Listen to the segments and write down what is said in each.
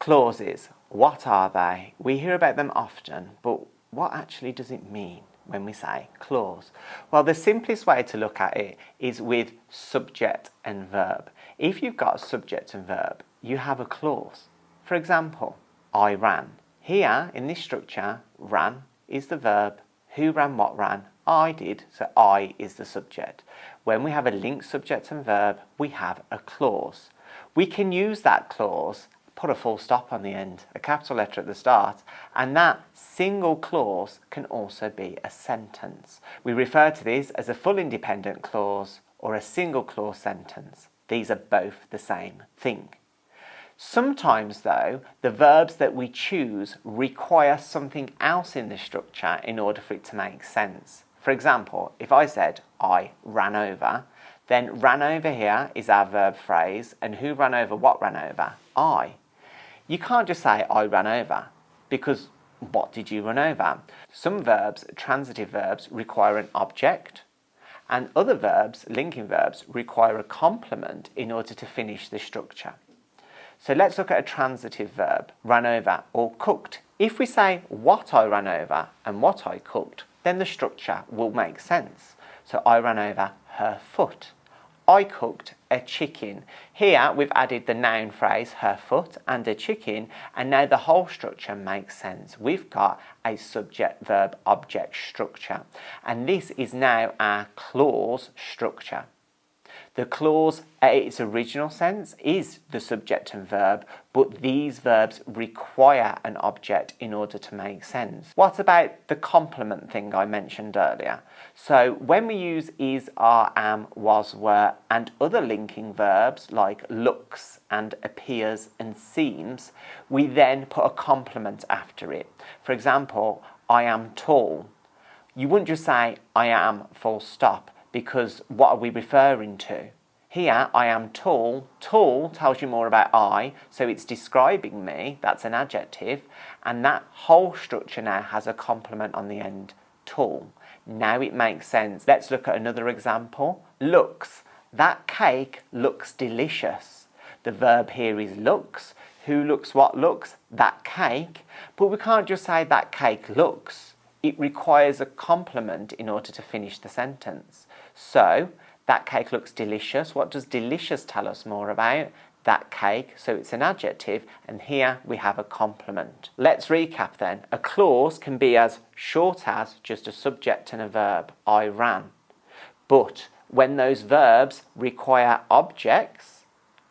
Clauses. What are they? We hear about them often, but what actually does it mean when we say clause? Well, the simplest way to look at it is with subject and verb. If you've got a subject and verb, you have a clause. For example, I ran. Here in this structure, ran is the verb. Who ran what ran? I did, so I is the subject. When we have a linked subject and verb, we have a clause. We can use that clause, put a full stop on the end, a capital letter at the start, and that single clause can also be a sentence. We refer to this as a full independent clause or a single clause sentence. These are both the same thing. Sometimes, though, the verbs that we choose require something else in the structure in order for it to make sense. For example, if I said, I ran over, then ran over here is our verb phrase, and who ran over what ran over? I. You can't just say, I ran over, because what did you run over? Some verbs, transitive verbs, require an object, and other verbs, linking verbs, require a complement in order to finish the structure. So let's look at a transitive verb, ran over or cooked. If we say what I ran over and what I cooked, then the structure will make sense. So I ran over her foot. I cooked a chicken. Here we've added the noun phrase her foot and a chicken, and now the whole structure makes sense. We've got a subject verb object structure, and this is now our clause structure. The clause, at its original sense, is the subject and verb, but these verbs require an object in order to make sense. What about the complement thing I mentioned earlier? So when we use is, are, am, was, were, and other linking verbs like looks and appears and seems, we then put a complement after it. For example, I am tall. You wouldn't just say I am full stop, because what are we referring to? Here, I am tall. Tall tells you more about I, so it's describing me. That's an adjective. And that whole structure now has a complement on the end, tall. Now it makes sense. Let's look at another example. Looks. That cake looks delicious. The verb here is looks. Who looks what looks? That cake. But we can't just say that cake looks. It requires a complement in order to finish the sentence. So, that cake looks delicious. What does delicious tell us more about? That cake, so it's an adjective, and here we have a complement. Let's recap then. A clause can be as short as just a subject and a verb, I ran. But when those verbs require objects,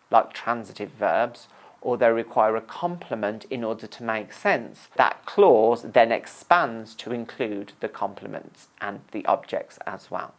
like transitive verbs, or they require a complement in order to make sense, that clause then expands to include the complements and the objects as well.